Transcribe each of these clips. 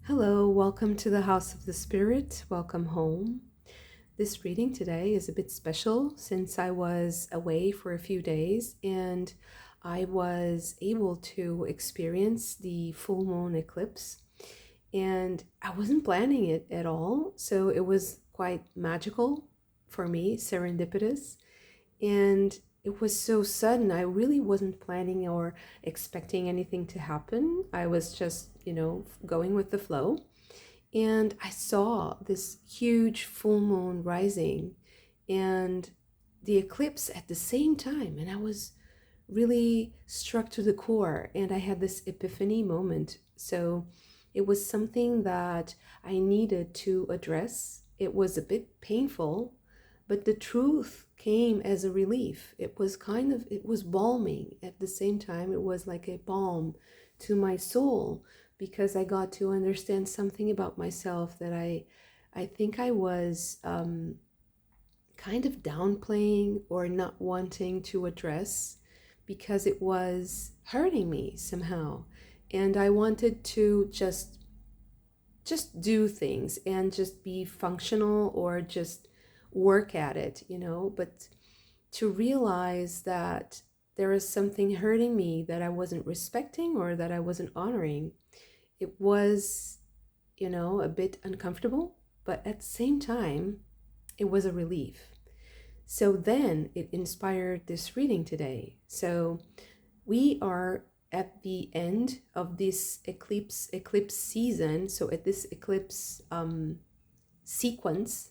Hello, welcome to the House of the Spirit. Welcome home. This reading today is a bit special since I was away for a few days and I was able to experience the full moon eclipse. And I wasn't planning it at all, so it was quite magical for me, serendipitous. And it was so sudden. I really wasn't planning or expecting anything to happen. I was just, going with the flow. And I saw this huge full moon rising and the eclipse at the same time. And I was really struck to the core. And I had this epiphany moment. So it was something that I needed to address. It was a bit painful, but the truth came as a relief. It was balming at the same time. It was like a balm to my soul because I got to understand something about myself that I think I was kind of downplaying or not wanting to address because it was hurting me somehow. And I wanted to just do things and just be functional or just work at it, but to realize that there is something hurting me that I wasn't respecting or that I wasn't honoring. It was, a bit uncomfortable, but at the same time, it was a relief. So then it inspired this reading today. So we are at the end of this eclipse season. So at this eclipse sequence,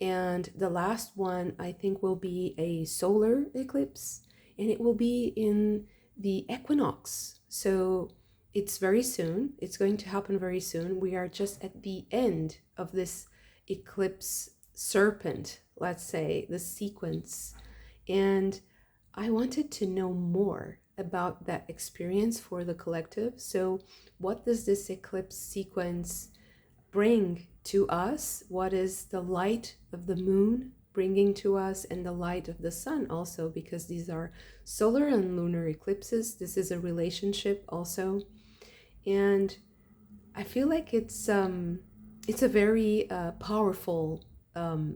and the last one I think will be a solar eclipse, and it will be in the equinox. So it's very soon. It's going to happen very soon. We are just at the end of this eclipse serpent, let's say, the sequence. And I wanted to know more about that experience for the collective. So what does this eclipse sequence bring to us? What is the light of the moon bringing to us, and the light of the sun also, because these are solar and lunar eclipses. This is a relationship also. And I feel like it's a very powerful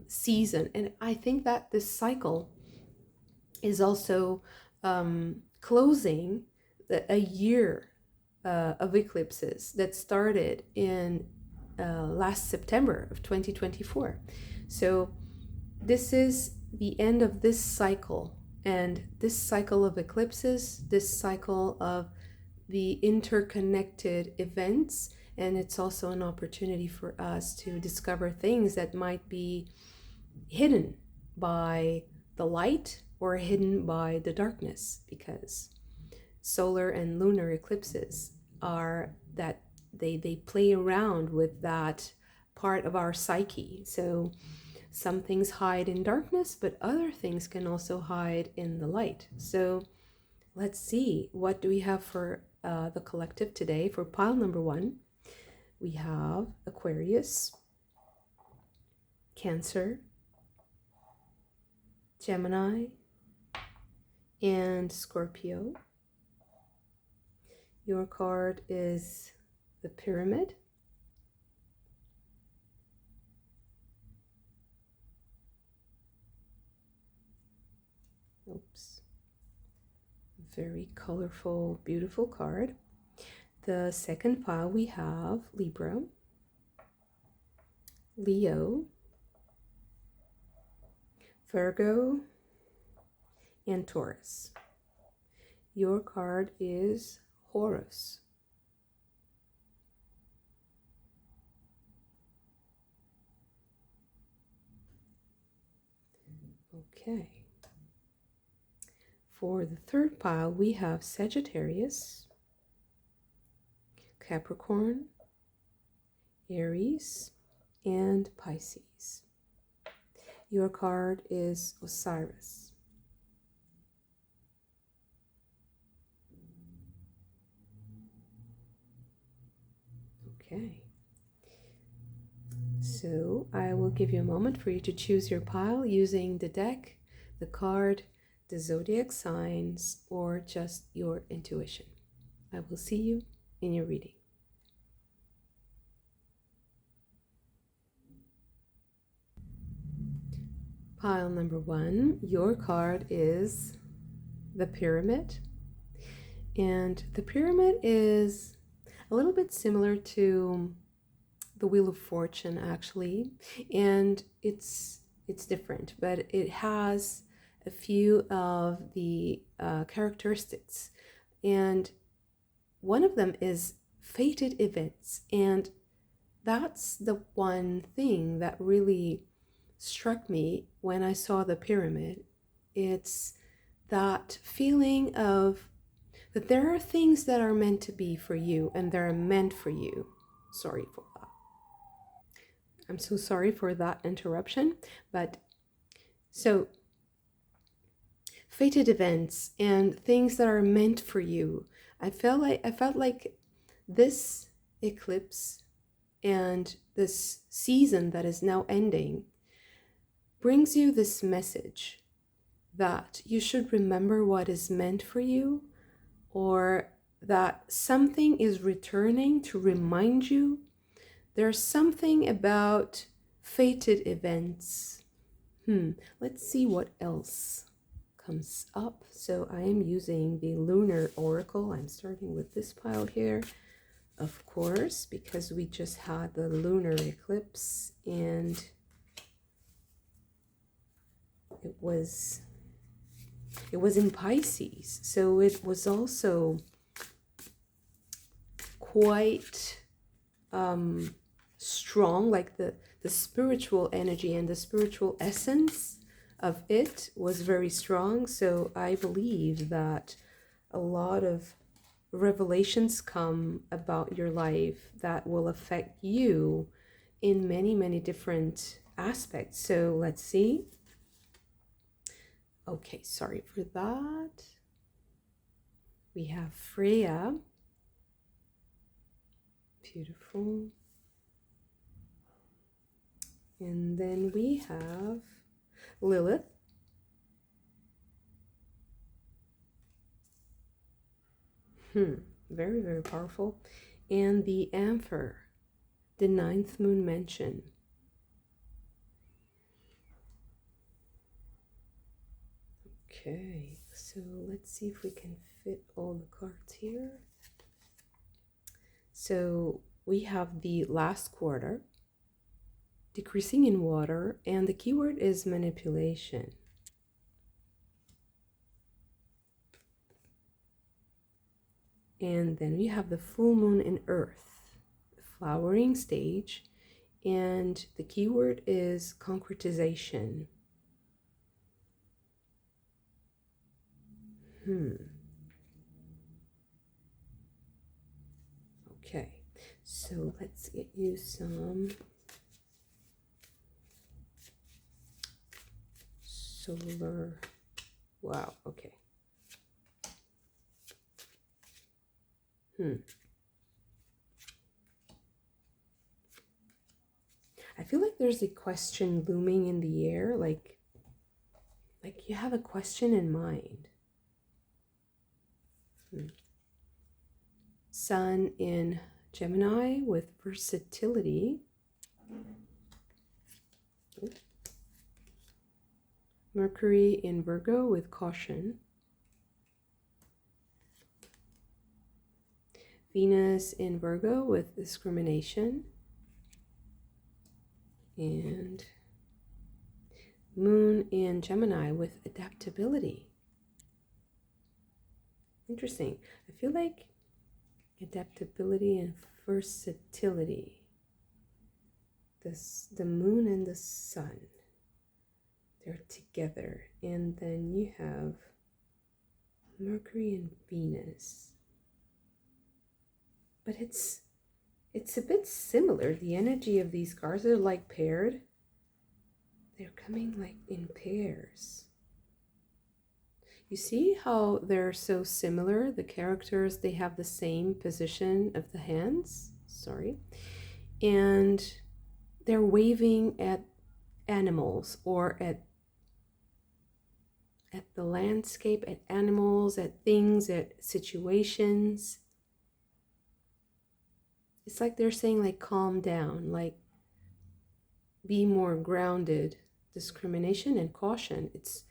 season. And I think that this cycle is also closing a year of eclipses that started in last September of 2024. So this is the end of this cycle, and this cycle of eclipses, this cycle of the interconnected events, and it's also an opportunity for us to discover things that might be hidden by the light or hidden by the darkness, because solar and lunar eclipses are that they play around with that part of our psyche. So some things hide in darkness, but other things can also hide in the light. So let's see, what do we have for the collective today? For pile number 1, we have Aquarius, Cancer, Gemini, and Scorpio. Your card is the Pyramid. Oops. Very colorful, beautiful card. The second pile we have Libra, Leo, Virgo, and Taurus. Your card is Horus. Okay. For the third pile, we have Sagittarius, Capricorn, Aries, and Pisces. Your card is Osiris. Okay. So I will give you a moment for you to choose your pile using the deck, the card, the zodiac signs, or just your intuition. I will see you in your reading. Pile number 1, your card is the Pyramid. And the Pyramid is a little bit similar to the Wheel of Fortune, actually. And it's different, but it has a few of the characteristics. And one of them is fated events. And that's the one thing that really struck me when I saw the pyramid. It's that feeling of that there are things that are meant to be for you and they're meant for you. Sorry for that. I'm so sorry for that interruption. But so, fated events and things that are meant for you. I felt like this eclipse and this season that is now ending brings you this message that you should remember what is meant for you, or that something is returning to remind you. There's something about fated events. Let's see what else comes up. So I am using the Lunar Oracle. I'm starting with this pile here, of course, because we just had the lunar eclipse and it was in Pisces, so it was also quite strong, like the spiritual energy and the spiritual essence of it was very strong. So I believe that a lot of revelations come about your life that will affect you in many, many different aspects. So let's see. Okay, sorry for that. We have Freya. Beautiful. And then we have Lilith. Very, very powerful. And the Amphir, the 9th moon mention. Okay, so let's see if we can fit all the cards here. So we have the last quarter, decreasing in water, and the keyword is manipulation. And then we have the full moon in earth, the flowering stage, and the keyword is concretization. Okay, so let's get you some solar. Wow, okay. I feel like there's a question looming in the air, like you have a question in mind. Sun in Gemini with versatility. Mercury in Virgo with caution. Venus in Virgo with discrimination. And Moon in Gemini with adaptability. Interesting. I feel like adaptability and versatility. The Moon and the Sun, they're together. And then you have Mercury and Venus. But it's a bit similar. The energy of these cards are like paired. They're coming like in pairs. You see how they're so similar? The characters, they have the same position of the hands. Sorry. And they're waving at animals or at the landscape, at animals, at things, at situations. It's like they're saying like calm down, like be more grounded, discrimination and caution. It's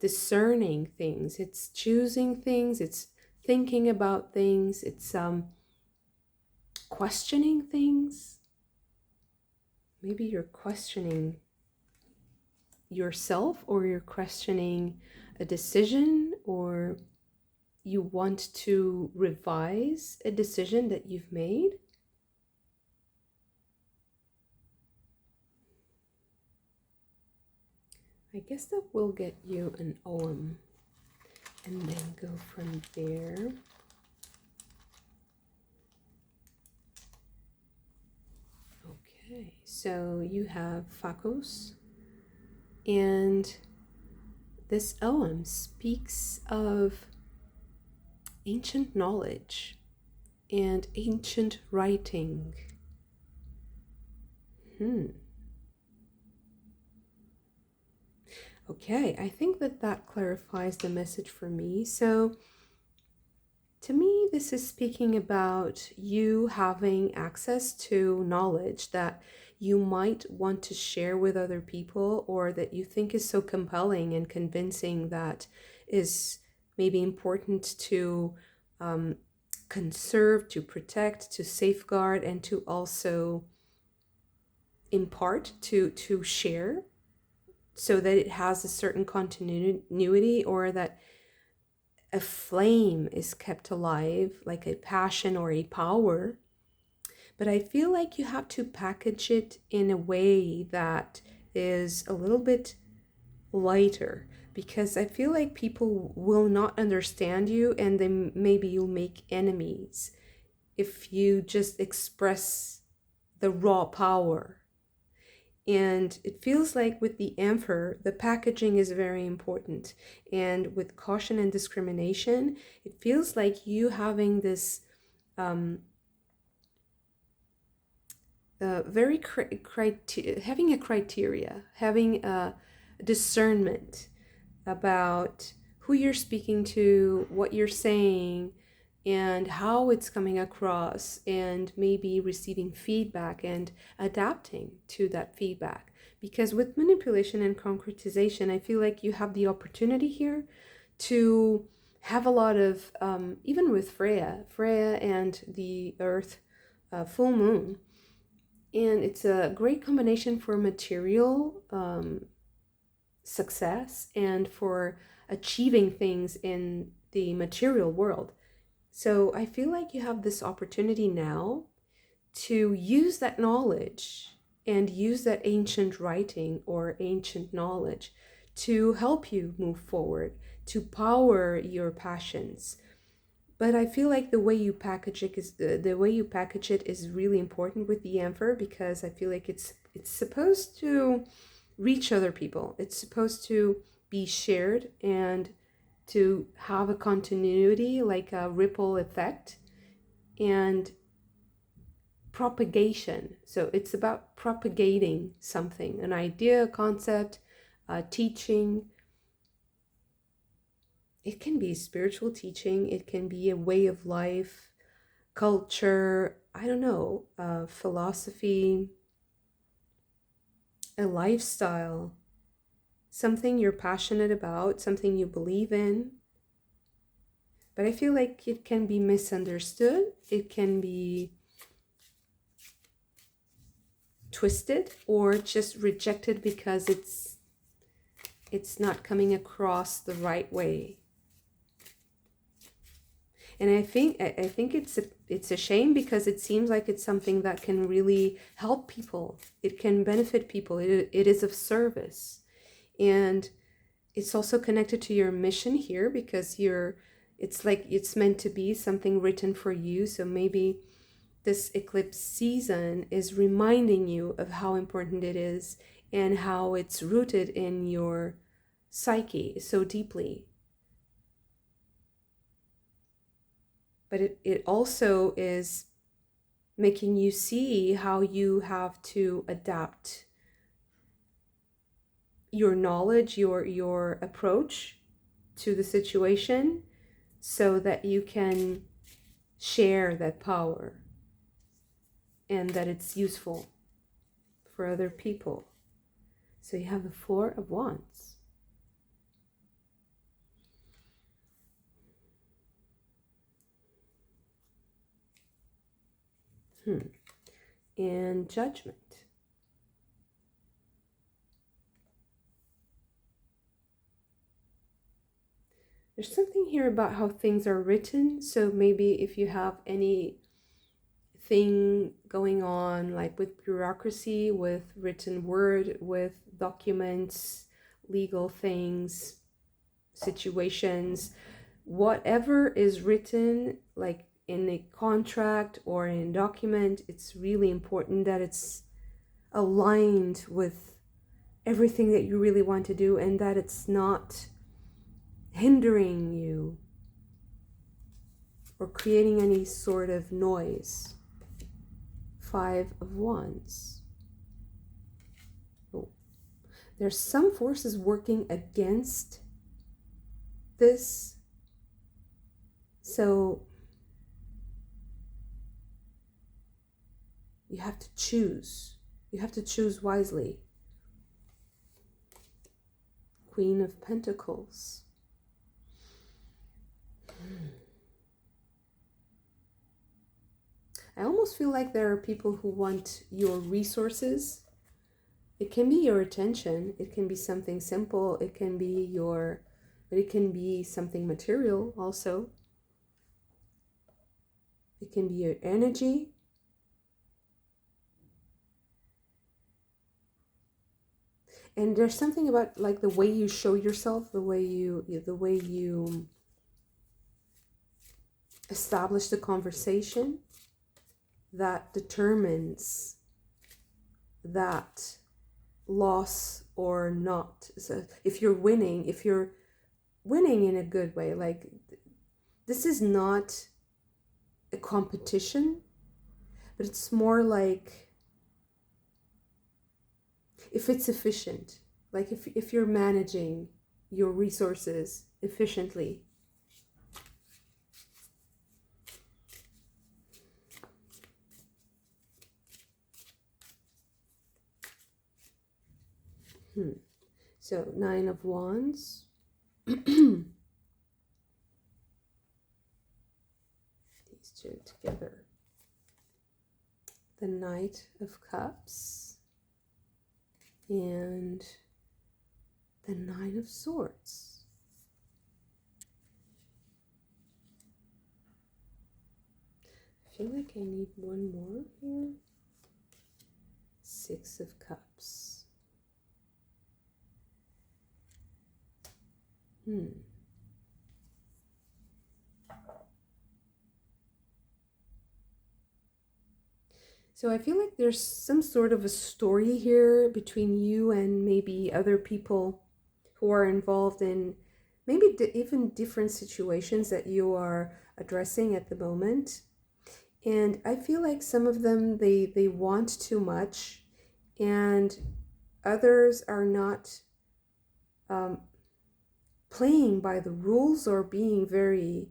discerning things, it's choosing things, it's thinking about things, it's questioning things. Maybe you're questioning yourself, or you're questioning a decision, or you want to revise a decision that you've made. I guess that will get you an OM and then go from there. Okay, so you have Phacos, and this OM speaks of ancient knowledge and ancient writing. Okay, I think that clarifies the message for me. So to me, this is speaking about you having access to knowledge that you might want to share with other people, or that you think is so compelling and convincing that is maybe important to conserve, to protect, to safeguard, and to also impart, to share, so that it has a certain continuity, or that a flame is kept alive, like a passion or a power. But I feel like you have to package it in a way that is a little bit lighter, because I feel like people will not understand you, and then maybe you'll make enemies if you just express the raw power. And it feels like with the Emperor, the packaging is very important. And with caution and discrimination, it feels like you having this very having a criteria, having a discernment about who you're speaking to, what you're saying, and how it's coming across, and maybe receiving feedback and adapting to that feedback. Because with manipulation and concretization, I feel like you have the opportunity here to have a lot of, even with Freya and the Earth full moon, and it's a great combination for material success and for achieving things in the material world. So I feel like you have this opportunity now to use that knowledge and use that ancient writing or ancient knowledge to help you move forward, to power your passions. But I feel like the way you package it is really important with the Emperor, because I feel like it's supposed to reach other people. It's supposed to be shared and to have a continuity, like a ripple effect, and propagation. So it's about propagating something, an idea, a concept, teaching. It can be spiritual teaching, it can be a way of life, culture, I don't know, philosophy, a lifestyle, something you're passionate about, something you believe in. But I feel like it can be misunderstood, it can be twisted, or just rejected because it's not coming across the right way. And I think it's a shame, because it seems like it's something that can really help people. It can benefit people. It is of service. And it's also connected to your mission here, because it's like it's meant to be something written for you. So maybe this eclipse season is reminding you of how important it is, and how it's rooted in your psyche so deeply. But it also is making you see how you have to adapt your knowledge, your approach to the situation, so that you can share that power and that it's useful for other people. So you have the Four of Wands. And Judgment. There's something here about how things are written. So maybe if you have anything going on, like with bureaucracy, with written word, with documents, legal things, situations, whatever is written, like in a contract or in a document, it's really important that it's aligned with everything that you really want to do, and that it's not hindering you or creating any sort of noise. Five of Wands. Oh. There's some forces working against this. So you have to choose. You have to choose wisely. Queen of Pentacles. I almost feel like there are people who want your resources. It can be your attention. It can be something simple. It can be but it can be something material also. It can be your energy. And there's something about like the way you show yourself, the way you establish the conversation, that determines that loss or not. So if you're winning in a good way, like this is not a competition, but it's more like if it's efficient, like if you're managing your resources efficiently. So Nine of Wands. These two together. The Knight of Cups. And the Nine of Swords. I feel like I need one more here. Six of Cups. So I feel like there's some sort of a story here between you and maybe other people who are involved in maybe even different situations that you are addressing at the moment. And I feel like some of them, they want too much, and others are not playing by the rules or being very,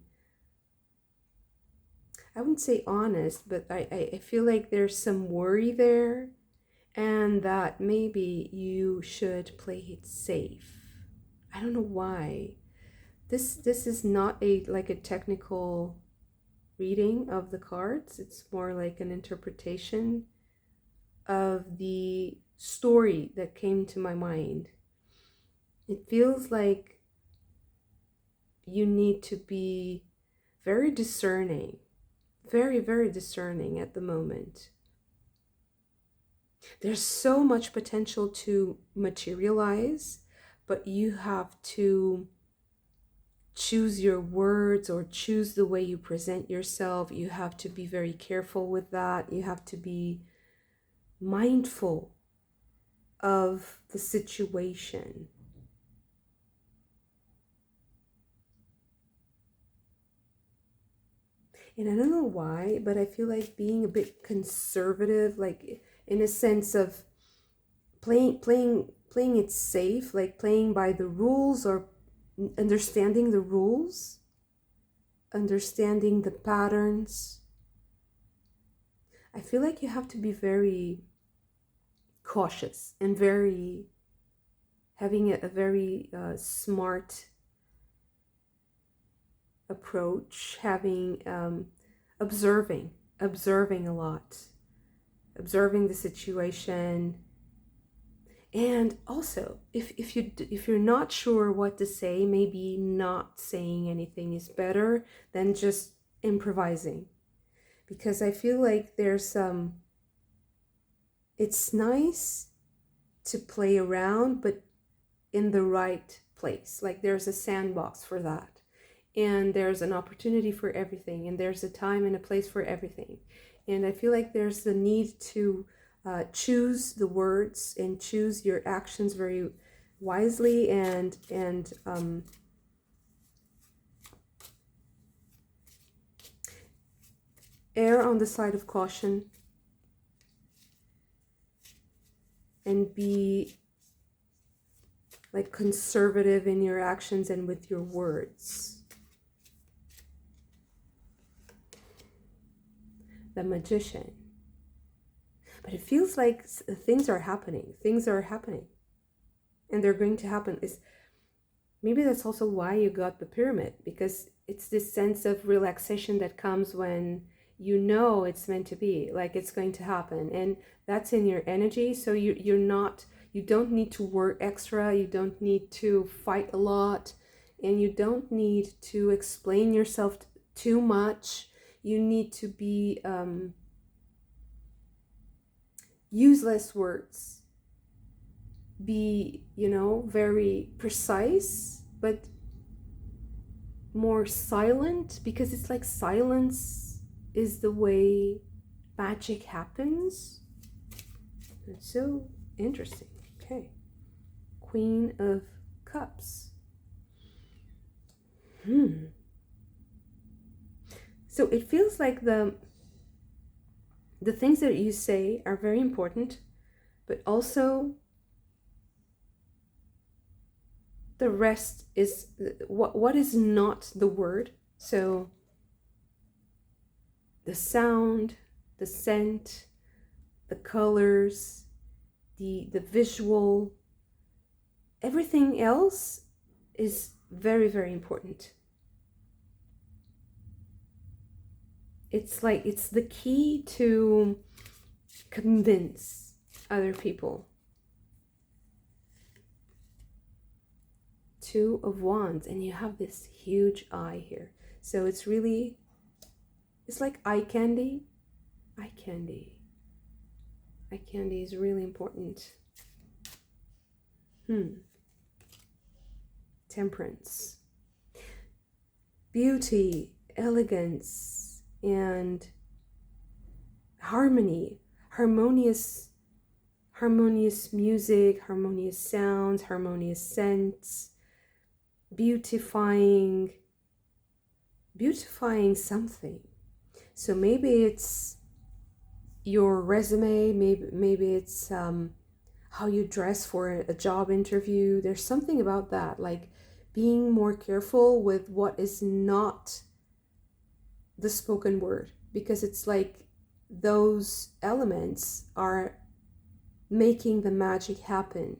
I wouldn't say honest, but I feel like there's some worry there, and that maybe you should play it safe. I don't know why. This is not like a technical reading of the cards. It's more like an interpretation of the story that came to my mind. It feels like you need to be very discerning, very, very discerning at the moment. There's so much potential to materialize, but you have to choose your words or choose the way you present yourself. You have to be very careful with that. You have to be mindful of the situation. And I don't know why, but I feel like being a bit conservative, like in a sense of playing it safe, like playing by the rules or understanding the rules, understanding the patterns. I feel like you have to be very cautious and very having a very smart approach, having observing a lot, observing the situation. And also, if you're not sure what to say, maybe not saying anything is better than just improvising, because I feel like there's it's nice to play around, but in the right place. Like there's a sandbox for that, and there's an opportunity for everything, and there's a time and a place for everything. And I feel like there's the need to choose the words and choose your actions very wisely, and err on the side of caution, and be like conservative in your actions and with your words. The Magician. But it feels like things are happening. Things are happening. And they're going to happen. Maybe that's also why you got the Pyramid, because it's this sense of relaxation that comes when you know it's meant to be, like it's going to happen. And that's in your energy. So you don't need to work extra. You don't need to fight a lot. And you don't need to explain yourself too much. You need to be use less words, be, very precise, but more silent, because it's like silence is the way magic happens. It's so interesting. Okay. Queen of Cups. So it feels like the things that you say are very important, but also the rest is what is not the word. So the sound, the scent, the colors, the visual, everything else is very, very important. It's like it's the key to convince other people. Two of Wands, and you have this huge eye here. So it's like eye candy. Eye candy. Eye candy is really important. Temperance. Beauty, elegance, and harmony. Harmonious music, harmonious sounds, harmonious scents. Beautifying something. So maybe it's your resume, maybe it's how you dress for a job interview. There's something about that, like being more careful with what is not the spoken word, because it's like those elements are making the magic happen.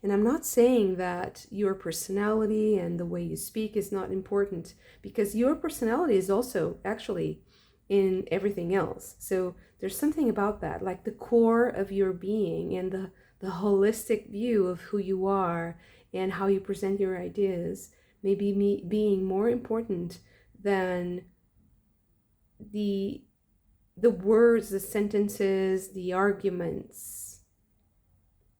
And I'm not saying that your personality and the way you speak is not important, because your personality is also actually in everything else. So there's something about that, like the core of your being and the holistic view of who you are and how you present your ideas, maybe being more important than the words, the sentences, the arguments.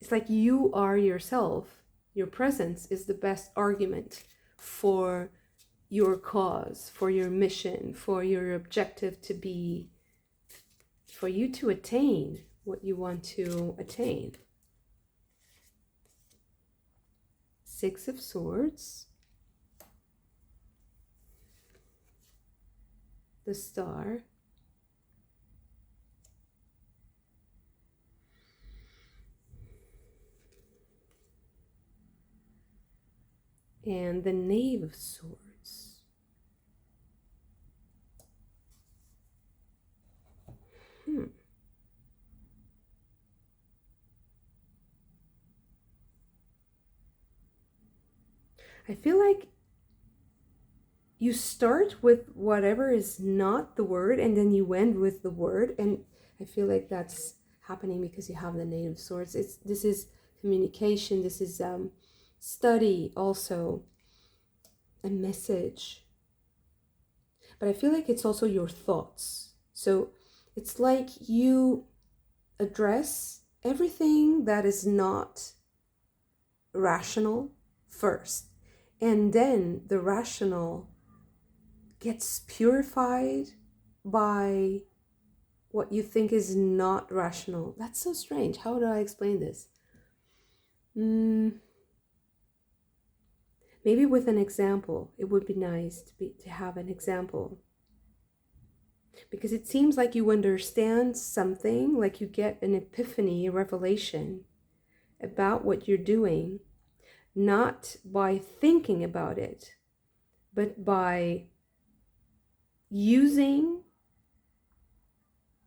It's like you are yourself. Your presence is the best argument for your cause, for your mission, for your objective to be, for you to attain what you want to attain. Six of Swords. The Star. And the Knave of Swords. I feel like you start with whatever is not the word and then you end with the word. And I feel like that's happening because you have the Knave of Swords. This is communication. This is study, also a message. But I feel like it's also your thoughts. So it's like you address everything that is not rational first, and then the rational gets purified by what you think is not rational. That's so strange. How do I explain this? Maybe with an example. It would be nice to have an example. Because it seems like you understand something, like you get an epiphany, a revelation about what you're doing, not by thinking about it, but by using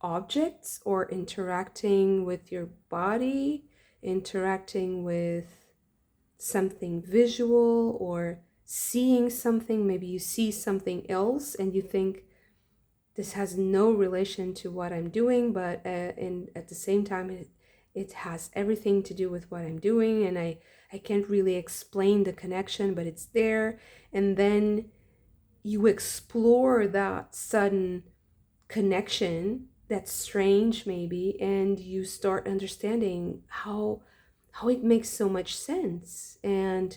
objects or interacting with your body, interacting with something visual or seeing something. Maybe you see something else and you think this has no relation to what I'm doing, but and at the same time it has everything to do with what I'm doing, and I can't really explain the connection, but it's there. And then you explore that sudden connection that's strange maybe, and you start understanding how it makes so much sense, and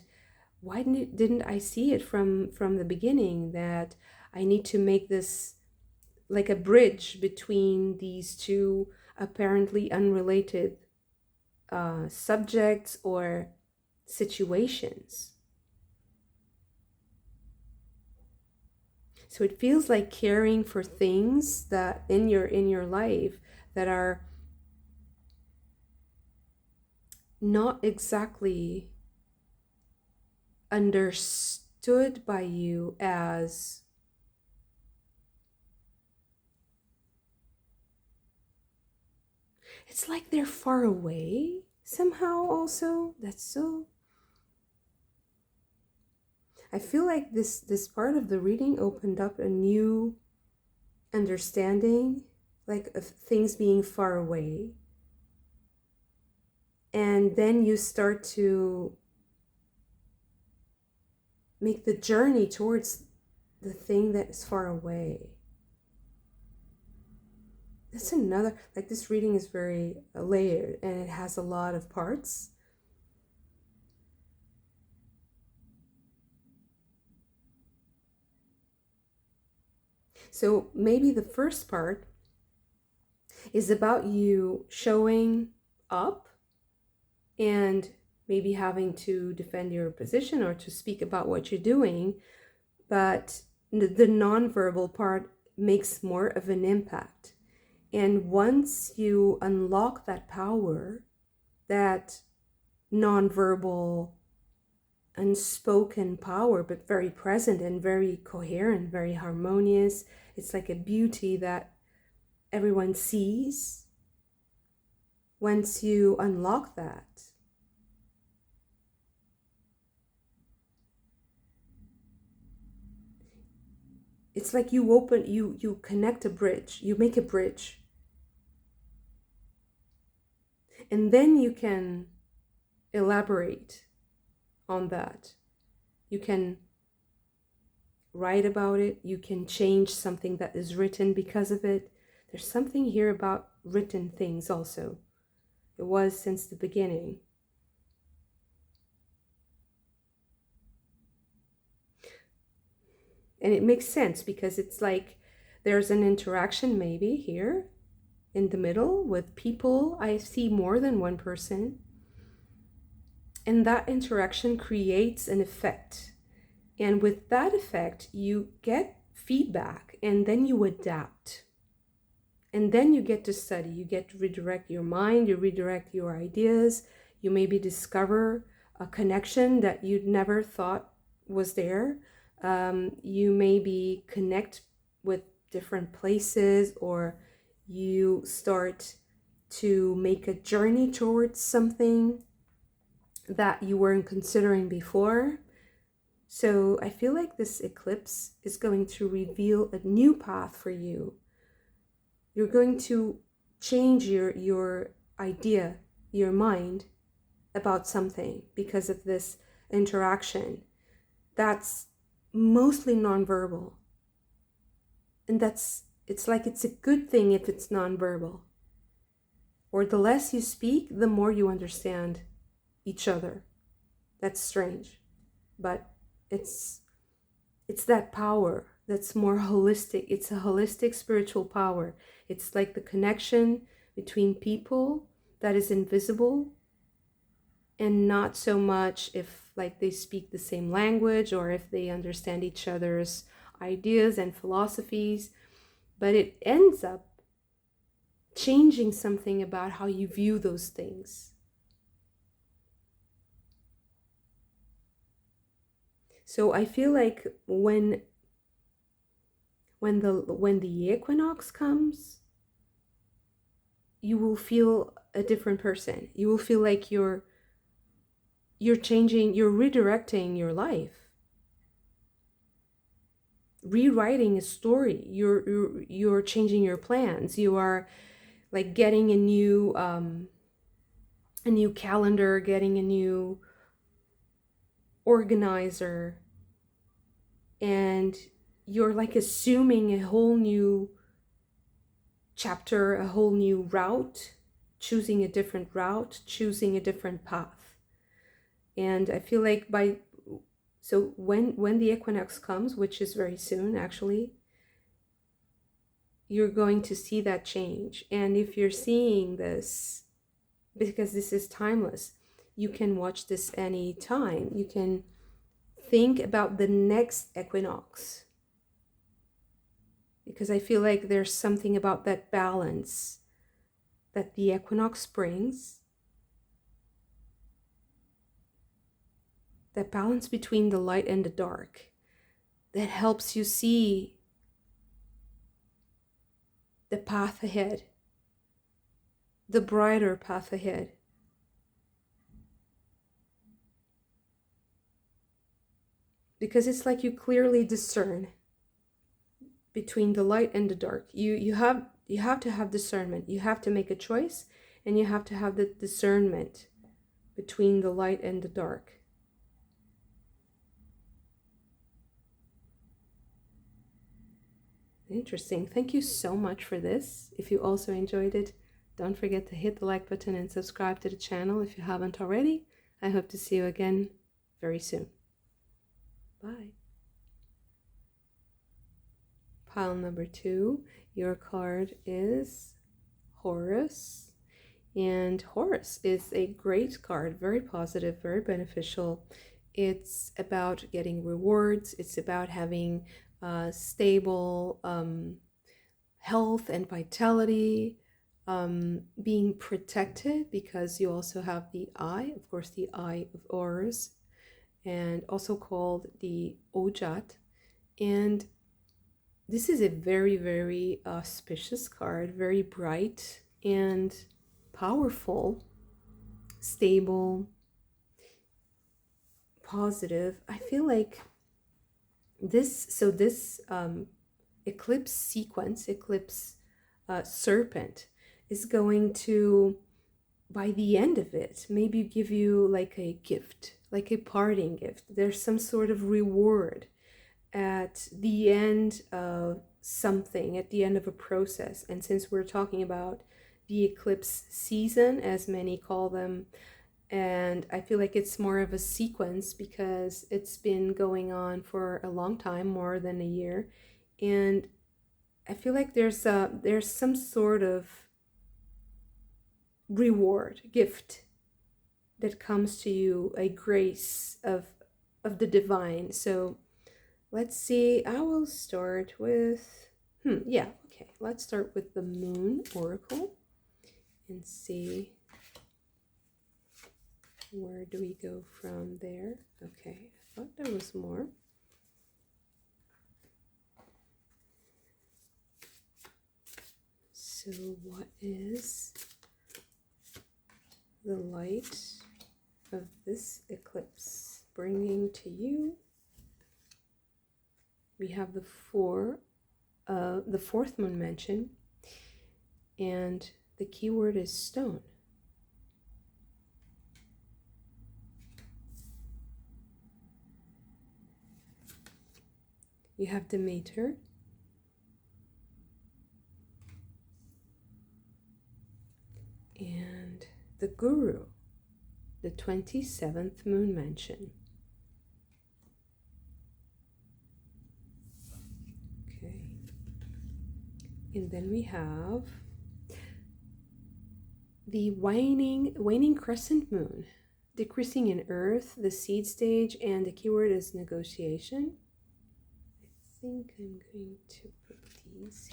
why didn't I see it from the beginning, that I need to make this like a bridge between these two apparently unrelated subjects or situations. So it feels like caring for things that in your life that are not exactly understood by you as it's like they're far away somehow also. That's so, I feel like this part of the reading opened up a new understanding, like of things being far away. And then you start to make the journey towards the thing that is far away. That's another, like this reading is very layered and it has a lot of parts. So maybe the first part is about you showing up and maybe having to defend your position or to speak about what you're doing, but the nonverbal part makes more of an impact. And once you unlock that power, that nonverbal, unspoken power, but very present and very coherent, very harmonious, it's like a beauty that everyone sees. Once you unlock that, it's like you connect a bridge, you make a bridge, and then you can elaborate on that. You can write about it, you can change something that is written because of it. There's something here about written things also. It was since the beginning. And it makes sense because it's like there's an interaction maybe here in the middle with people. I see more than one person. And that interaction creates an effect. And with that effect, you get feedback and then you adapt. And then you get to study, you get to redirect your mind, you redirect your ideas, you maybe discover a connection that you'd never thought was there. You maybe connect with different places, or you start to make a journey towards something that you weren't considering before. So I feel like this eclipse is going to reveal a new path for you. You're going to change your idea, your mind about something because of this interaction. That's mostly nonverbal. And it's like it's a good thing if it's nonverbal. Or the less you speak, the more you understand each other. That's strange. But it's that power that's more holistic. It's a holistic spiritual power. It's like the connection between people that is invisible, and not so much if like they speak the same language or if they understand each other's ideas and philosophies, but it ends up changing something about how you view those things. So I feel like when the equinox comes, you will feel a different person. You will feel like you're changing, you're redirecting your life, rewriting a story. You're changing your plans. You are like getting a new calendar, getting a new organizer, and you're like assuming a whole new chapter, a whole new route, choosing a different route, choosing a different path. And I feel like when the equinox comes, which is very soon actually, you're going to see that change. And if you're seeing this, because this is timeless, you can watch this any time. You can think about the next equinox, because I feel like there's something about that balance that the equinox brings, that balance between the light and the dark, that helps you see the path ahead, the brighter path ahead. Because it's like you clearly discern between the light and the dark. You have to have discernment. You have to make a choice, and you have to have the discernment between the light and the dark. Interesting. Thank you so much for this. If you also enjoyed it, don't forget to hit the like button and subscribe to the channel if you haven't already. I hope to see you again very soon. Bye. Pile number 2, your card is Horus. And Horus is a great card, very positive, very beneficial. It's about getting rewards. It's about having stable health and vitality, being protected, because you also have the eye, of course, the eye of Horus, and also called the Ojat. And this is a very, very auspicious card, very bright and powerful, stable, positive. I feel like this eclipse sequence, eclipse serpent, is going to, by the end of it, maybe give you like a gift, like a parting gift. There's some sort of reward at the end of something, at the end of a process. And since we're talking about the eclipse season, as many call them, and I feel like it's more of a sequence because it's been going on for a long time, more than a year, and I feel like there's some sort of reward, gift that comes to you, a grace of the divine. So let's see, I will start with, let's start with the Moon Oracle and see where do we go from there. Okay, I thought there was more. So what is the light of this eclipse bringing to you we have the fourth moon mansion, and the keyword is stone. You have Demeter, and the Guru, the 27th moon mansion. Okay. And then we have the waning crescent moon, decreasing in Earth, the seed stage, and the keyword is negotiation. I think I'm going to put these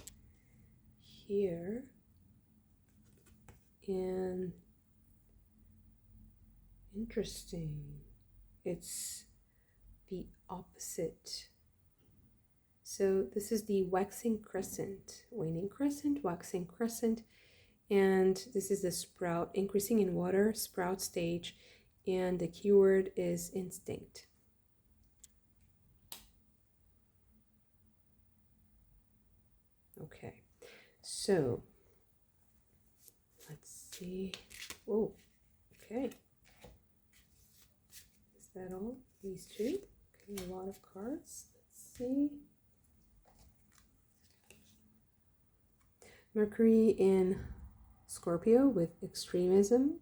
here. And interesting, it's the opposite. So this is the waxing crescent, waning crescent, waxing crescent, and this is the sprout, increasing in water, sprout stage, and the keyword is instinct. Okay, so let's see. Oh, okay. Is that all? These two? Okay, a lot of cards. Let's see. Mercury in Scorpio with extremism.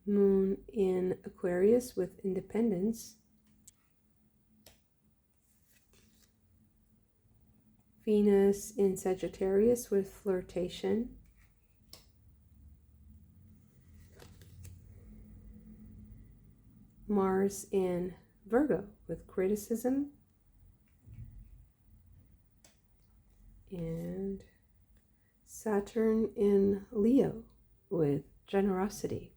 Moon in Aquarius with independence. Venus in Sagittarius with flirtation. Mars in Virgo with criticism. And Saturn in Leo with generosity.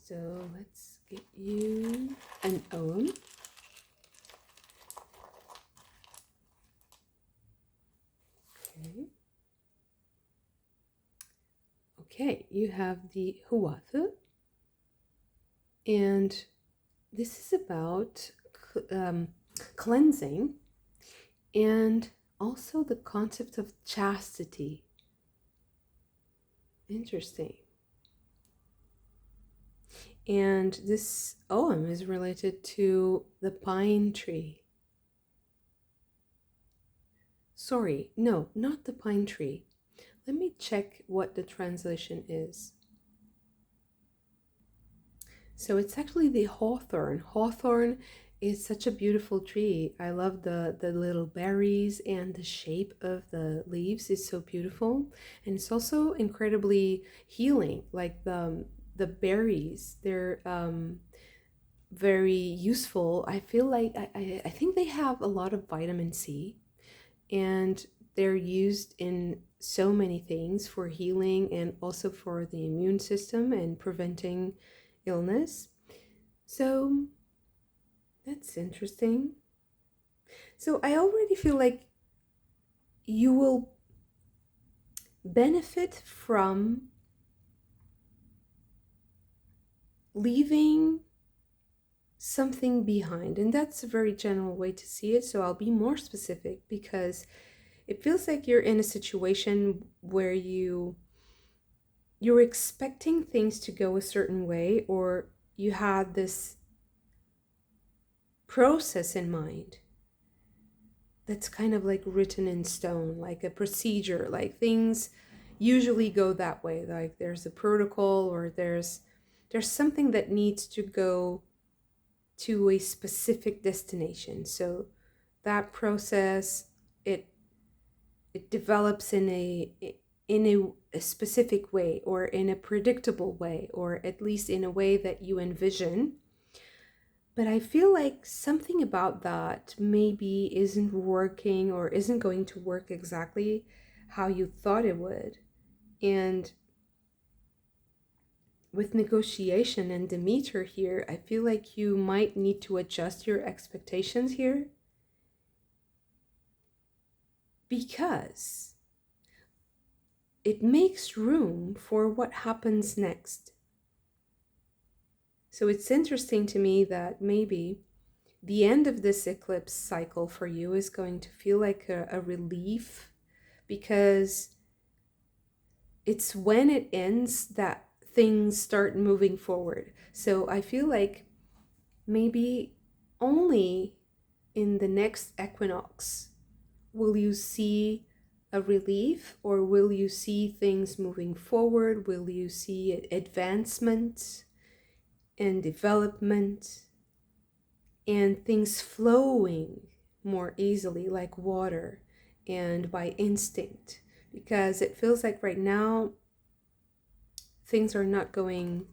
So let's get you an Ohm. Okay. Okay, you have the Huathu, and this is about cleansing and also the concept of chastity. Interesting. And this Ohm is related to the pine tree. Sorry, no, not the pine tree. Let me check what the translation is. So it's actually the hawthorn. Hawthorn is such a beautiful tree. I love the little berries, and the shape of the leaves is so beautiful. And it's also incredibly healing. Like the berries, they're very useful. I feel like I think they have a lot of vitamin C, and they're used in so many things for healing and also for the immune system and preventing illness. So that's interesting. So I already feel like you will benefit from leaving something behind, and that's a very general way to see it. So I'll be more specific, because it feels like you're in a situation where you're expecting things to go a certain way, or you had this process in mind that's kind of like written in stone, like a procedure, like things usually go that way, like there's a protocol, or there's something that needs to go to a specific destination. So that process, it develops in a specific way, or in a predictable way, or at least in a way that you envision. But I feel like something about that maybe isn't working, or isn't going to work exactly how you thought it would. And with negotiation and Demeter here, I feel like you might need to adjust your expectations here. because it makes room for what happens next. So it's interesting to me that maybe the end of this eclipse cycle for you is going to feel like a relief, because it's when it ends that things start moving forward. So I feel like maybe only in the next equinox will you see a relief, or will you see things moving forward? Will you see advancement and development and things flowing more easily like water and by instinct? Because it feels like right now things are not going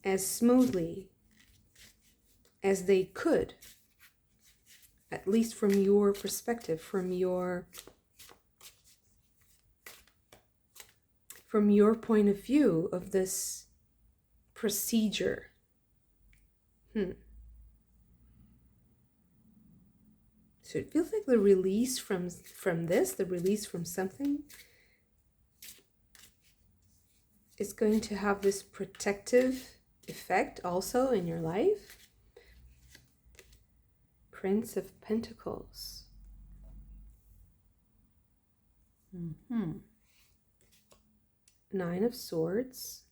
as smoothly as they could, at least from your perspective, from your point of view of this procedure. So it feels like the release from this, the release from something, is going to have this protective effect also in your life. Prince of Pentacles. Nine of Swords.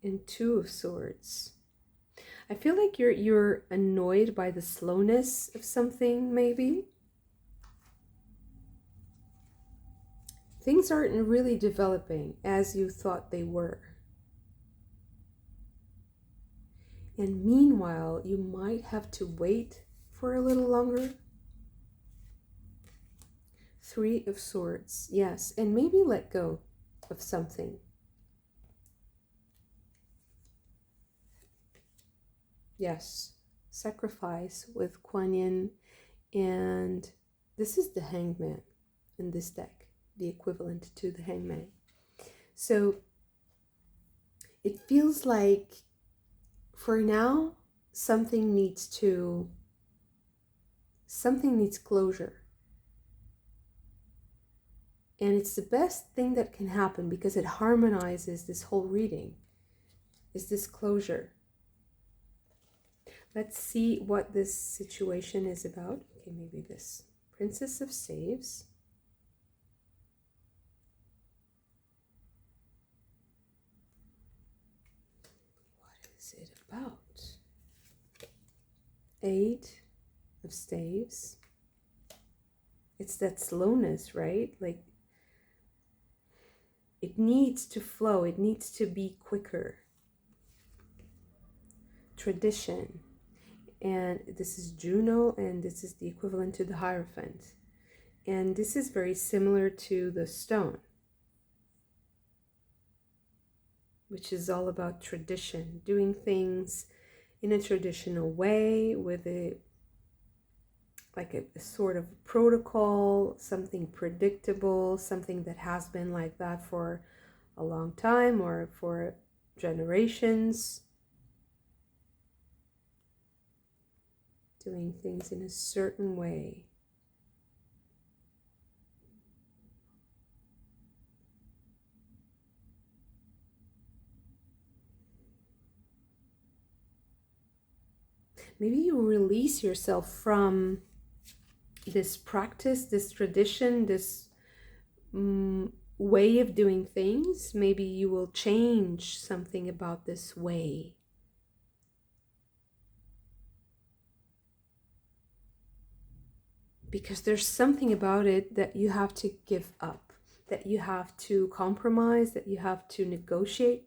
And Two of Swords. I feel like you're annoyed by the slowness of something, maybe. Things aren't really developing as you thought they were. And meanwhile, you might have to wait for a little longer. Three of Swords, yes, and maybe let go of something. Yes, sacrifice with Kuan Yin, and this is the Hangman in this deck, the equivalent to the Hangman. So it feels like for now something needs closure. And it's the best thing that can happen because it harmonizes this whole reading, is this closure. Let's see what this situation is about. Okay, maybe this. Princess of Staves. What is it about? Eight of Staves. It's that slowness, right? Like, it needs to flow. It needs to be quicker. Tradition. And this is Juno, and this is the equivalent to the Hierophant. And this is very similar to the stone, which is all about tradition, doing things in a traditional way with a sort of protocol, something predictable, something that has been like that for a long time or for generations. Doing things in a certain way. Maybe you release yourself from this practice, this tradition, this way of doing things. Maybe you will change something about this way. Because there's something about it that you have to give up, that you have to compromise, that you have to negotiate.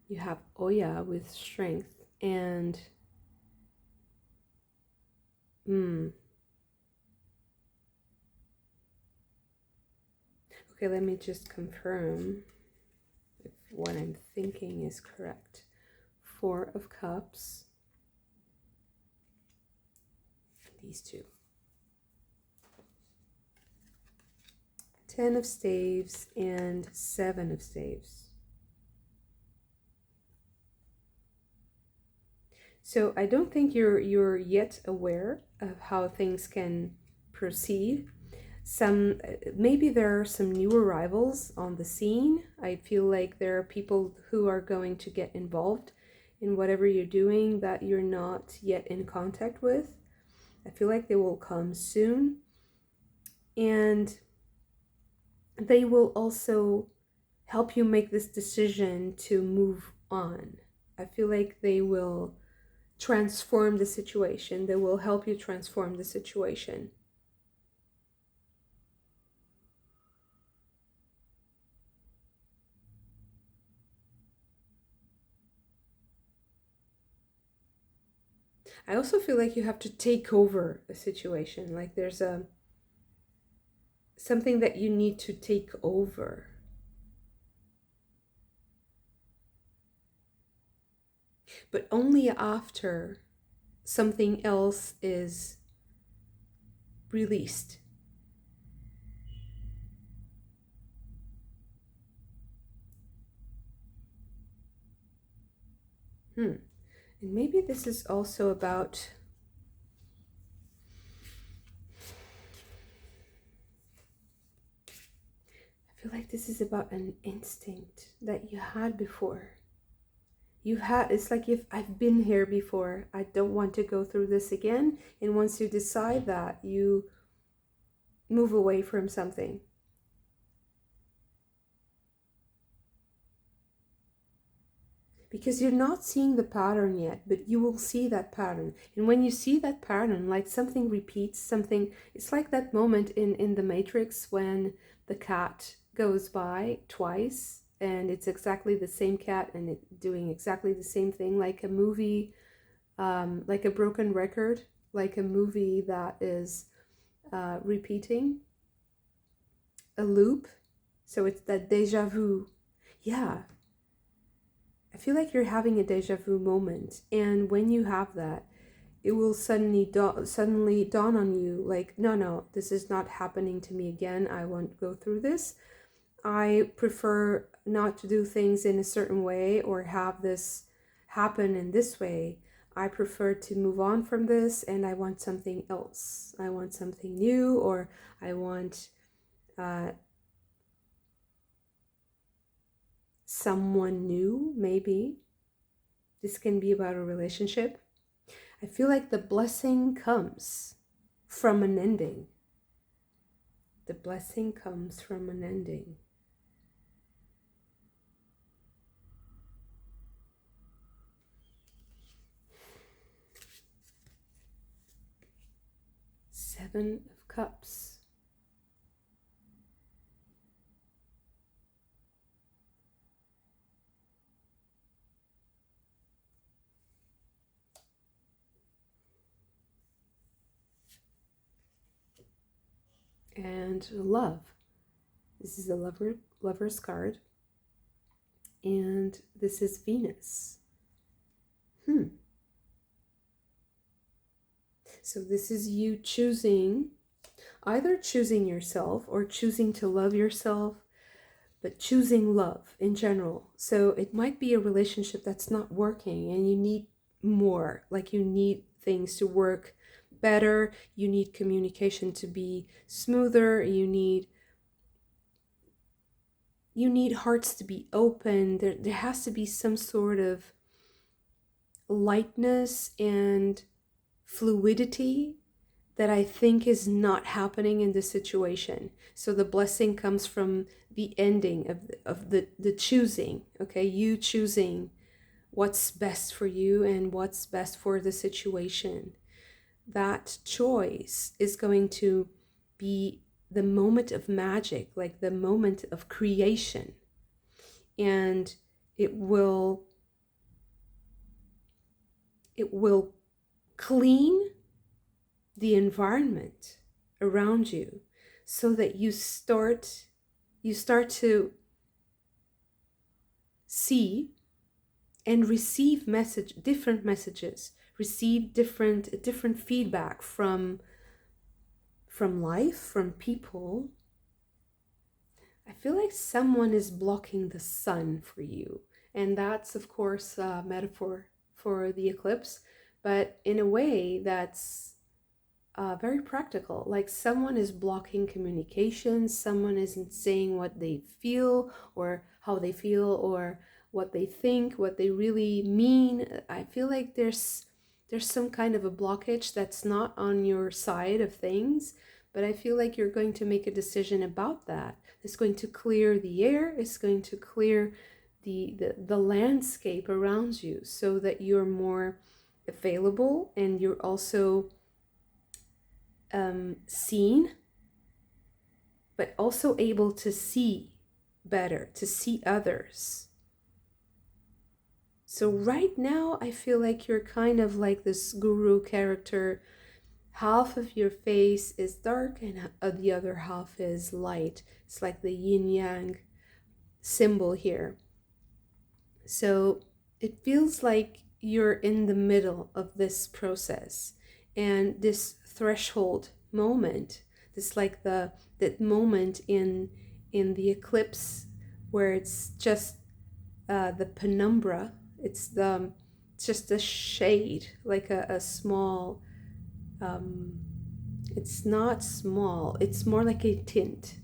You have Oya with strength and okay, let me just confirm if what I'm thinking is correct. Four of Cups. These two. Ten of Staves and Seven of Staves. So I don't think you're yet aware of how things can proceed. Maybe there are some new arrivals on the scene. I feel like there are people who are going to get involved in whatever you're doing that you're not yet in contact with. I feel like they will come soon, and they will also help you make this decision to move on. I feel like they will transform the situation. They will help you transform the situation. I also feel like you have to take over a situation. Like there's something that you need to take over. But only after something else is released. And maybe this is also about I feel like this is about an instinct that you had before. It's like if I've been here before, I don't want to go through this again. And once you decide that, you move away from something. Because you're not seeing the pattern yet, but you will see that pattern. And when you see that pattern, like something repeats, something, it's like that moment in the Matrix when the cat goes by twice and it's exactly the same cat and it doing exactly the same thing, like a movie, like a broken record, like a movie that is repeating a loop. So it's that deja vu. Yeah, I feel like you're having a deja vu moment, and when you have that, it will suddenly dawn on you like, no, this is not happening to me again. I won't go through this. I prefer not to do things in a certain way or have this happen in this way. I prefer to move on from this, and I want something else. I want something new, or I want someone new, maybe. This can be about a relationship. I feel like the blessing comes from an ending. The blessing comes from an ending. Seven of Cups. And love. This is the lover's card. And this is Venus. So this is you choosing, either choosing yourself or choosing to love yourself, but choosing love in general. So it might be a relationship that's not working and you need more, like you need things to work better, you need communication to be smoother, you need hearts to be open. There has to be some sort of lightness and fluidity that I think is not happening in this situation. So the blessing comes from the ending of the choosing, okay? You choosing what's best for you and what's best for the situation. That choice is going to be the moment of magic, like the moment of creation. And it will clean the environment around you so that you start to see and receive different messages, receive different feedback from life, from people. I feel like someone is blocking the sun for you. And that's, of course, a metaphor for the eclipse, but in a way that's very practical. Like someone is blocking communication, someone isn't saying what they feel or how they feel or what they think, what they really mean. I feel like there's some kind of a blockage that's not on your side of things, but I feel like you're going to make a decision about that. It's going to clear the air, it's going to clear the landscape around you so that you're more available and you're also seen, but also able to see better, to see others. So right now, I feel like you're kind of like this guru character. Half of your face is dark and the other half is light. It's like the yin yang symbol here. So it feels like you're in the middle of this process, and this threshold moment, this like that moment in the eclipse where it's just the penumbra. It's just a shade, like a small. It's not small. It's more like a tint.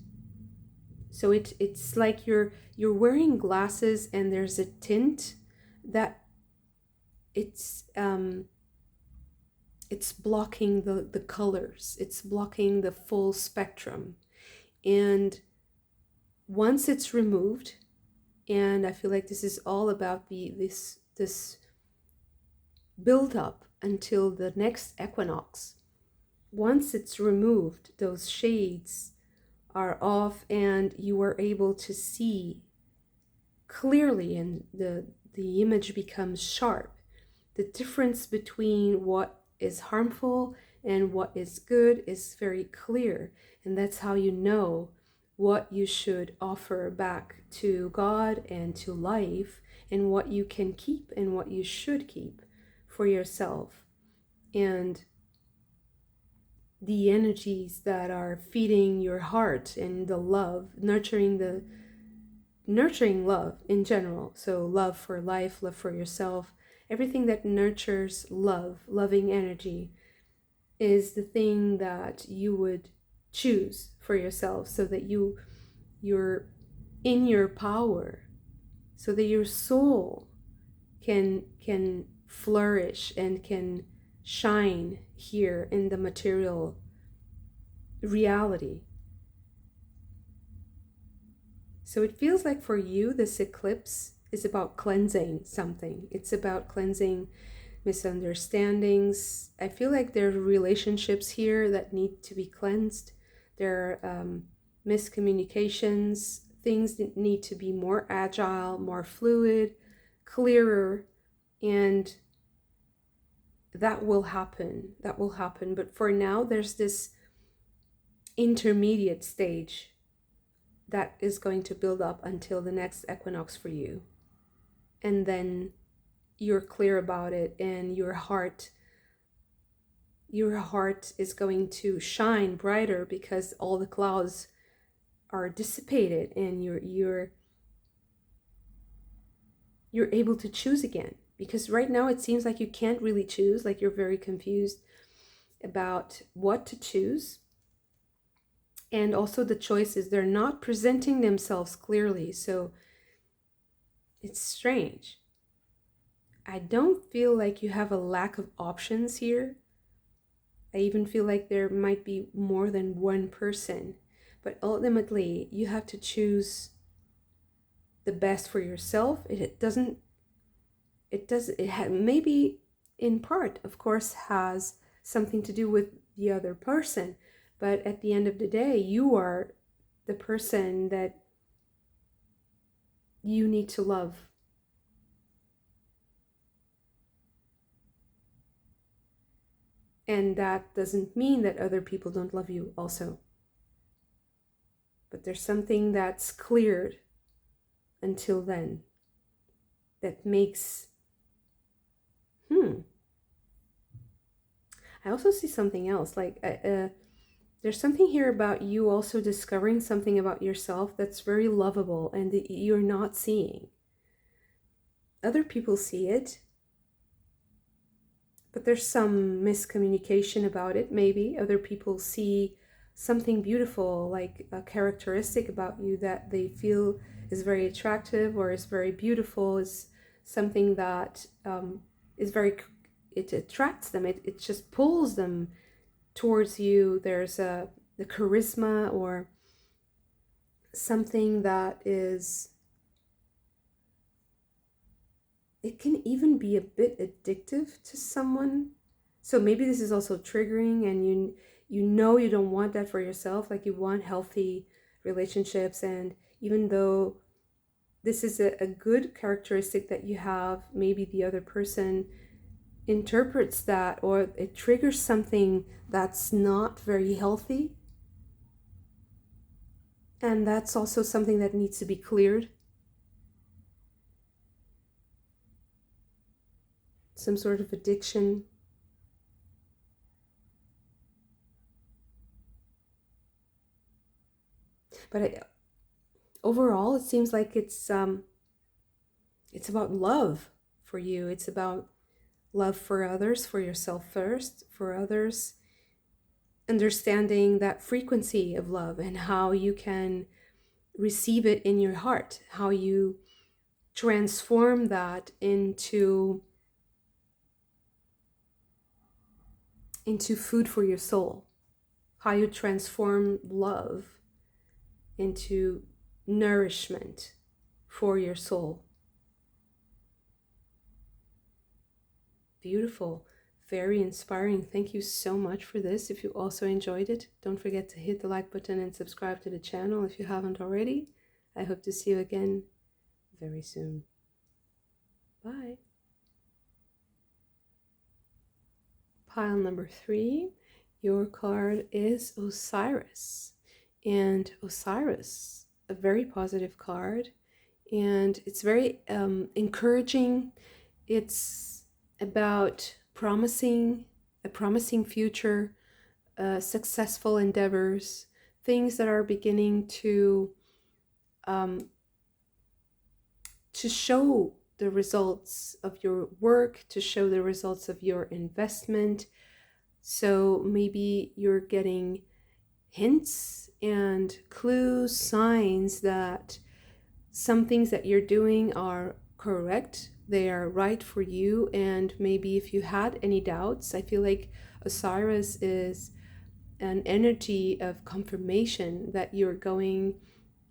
So it's like you're wearing glasses and there's a tint that it's blocking the colors. It's blocking the full spectrum. And once it's removed, and I feel like this is all about this build up until the next equinox. Once it's removed, those shades are off and you are able to see clearly, and the image becomes sharp. The difference between what is harmful and what is good is very clear, and that's how you know what you should offer back to God and to life, and what you can keep and what you should keep for yourself. And the energies that are feeding your heart and the love, nurturing love in general. So love for life, love for yourself, everything that nurtures loving energy is the thing that you would choose for yourself, so that you're in your power, so that your soul can flourish and can shine here in the material reality. So it feels like for you, this eclipse is about cleansing something. It's about cleansing misunderstandings. I feel like there are relationships here that need to be cleansed. There are miscommunications, things that need to be more agile, more fluid, clearer, and that will happen. That will happen. But for now, there's this intermediate stage that is going to build up until the next equinox for you. And then you're clear about it, and your heart is going to shine brighter because all the clouds are dissipated, and you're able to choose again. Because right now it seems like you can't really choose, like you're very confused about what to choose. And also the choices, they're not presenting themselves clearly. So it's strange. I don't feel like you have a lack of options here. I even feel like there might be more than one person. But ultimately, you have to choose the best for yourself. Maybe in part, of course, has something to do with the other person. But at the end of the day, you are the person that you need to love. And that doesn't mean that other people don't love you also. But there's something that's cleared until then that makes I also see something else. Like, there's something here about you also discovering something about yourself that's very lovable and that you're not seeing. Other people see it, but there's some miscommunication about it, maybe. Other people see something beautiful, like a characteristic about you that they feel is very attractive or is very beautiful, is something that is very, it attracts them, it just pulls them towards you. There's the charisma or something that is, it can even be a bit addictive to someone. So maybe this is also triggering, and you know you don't want that for yourself. Like, you want healthy relationships, and even though this is a good characteristic that you have, maybe the other person interprets that, or it triggers something that's not very healthy. And that's also something that needs to be cleared. Some sort of addiction. But overall, it seems like it's about love for you. It's about love for others, for yourself first, for others. Understanding that frequency of love and how you can receive it in your heart, how you transform that into food for your soul, how you transform love into nourishment for your soul. Beautiful, very inspiring. Thank you so much for this. If you also enjoyed it, don't forget to hit the like button and subscribe to the channel if you haven't already. I hope to see you again very soon. Bye. Pile number 3, your card is Osiris. And Osiris, a very positive card, and it's very encouraging. It's about a promising future, successful endeavors, things that are beginning to show the results of your work, to show the results of your investment. So maybe you're getting hints and clues, signs that some things that you're doing are correct, they are right for you. And maybe if you had any doubts, I feel like Osiris is an energy of confirmation that you're going,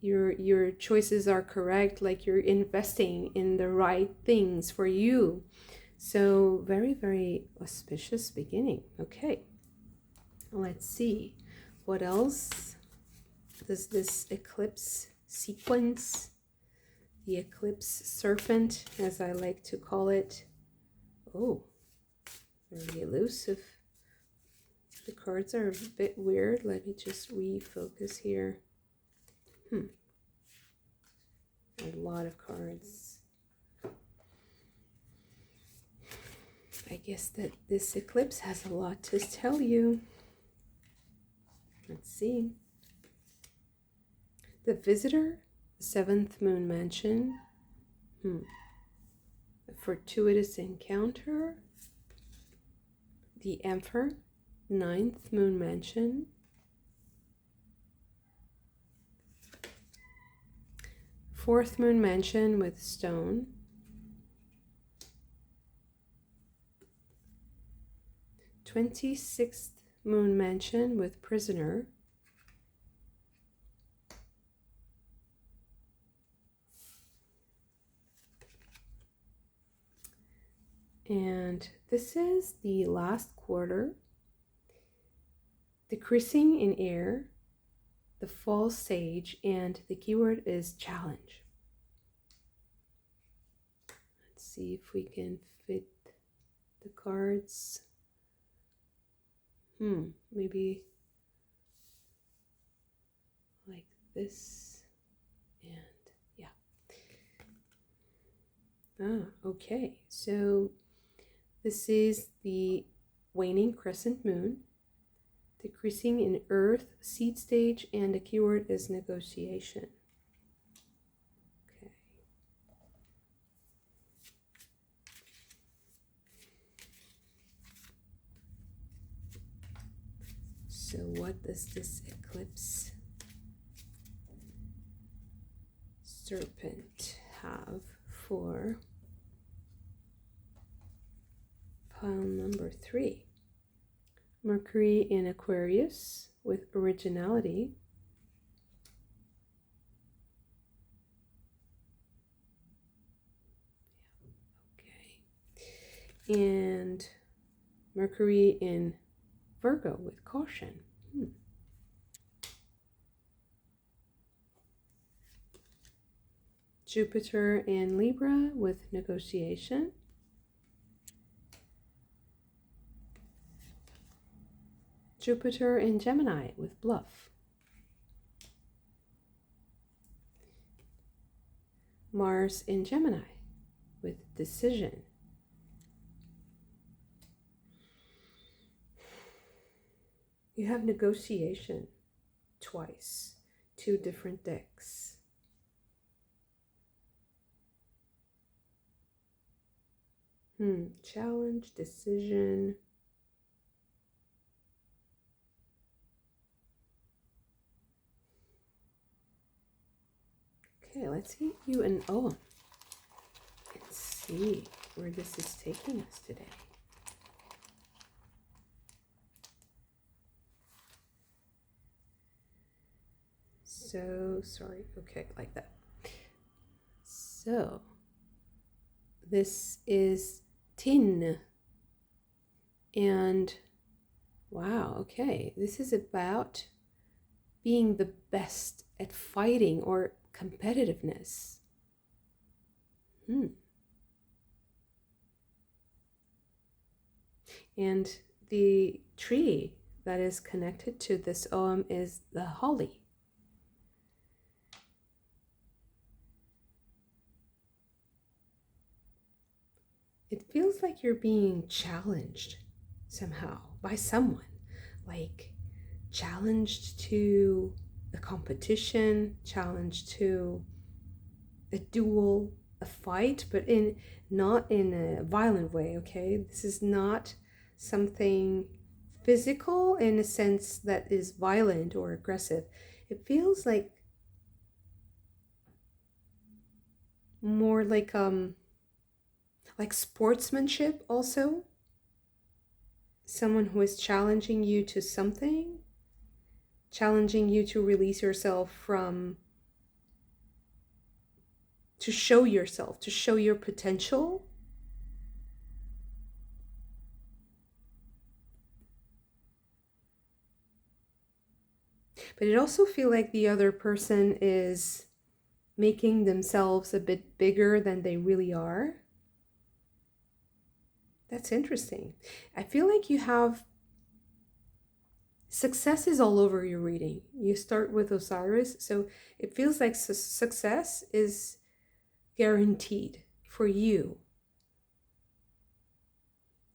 your choices are correct, like you're investing in the right things for you. So very, very auspicious beginning. Okay, let's see what else does this eclipse sequence, the eclipse serpent, as I like to call it. Oh, very elusive. The cards are a bit weird. Let me just refocus here. A lot of cards. I guess that this eclipse has a lot to tell you. Let's see. The Visitor, the 7th Moon Mansion. A fortuitous encounter. The Emperor, 9th Moon Mansion. Fourth Moon Mansion with Stone. 26th Moon Mansion with Prisoner. And this is the last quarter. Decreasing in air, the false sage, and the keyword is challenge. Let's see if we can fit the cards. Maybe like this, and yeah. Okay, so This is the waning crescent moon, decreasing in earth, seed stage, and the keyword is negotiation. Okay. So what does this eclipse serpent have for pile number 3? Mercury in Aquarius with originality. Okay. And Mercury in Virgo with caution. Jupiter in Libra with negotiation. Jupiter in Gemini with bluff. Mars in Gemini with decision. You have negotiation twice, 2 different decks. Challenge, decision. Okay, let's get you an OM. Let's see where this is taking us today. So sorry. Okay, like that. So this is tin. And wow, okay. This is about being the best at fighting or competitiveness. And the tree that is connected to this OM is the holly. It feels like you're being challenged somehow by someone, like challenged to a competition, challenged to a duel, a fight, but not in a violent way, okay? This is not something physical in a sense that is violent or aggressive. It feels like more like sportsmanship also. Someone who is challenging you to something, challenging you to release yourself from, to show yourself, to show your potential. But it also feels like the other person is making themselves a bit bigger than they really are. That's interesting. I feel like you have success is all over your reading. You start with Osiris, so it feels like success is guaranteed for you.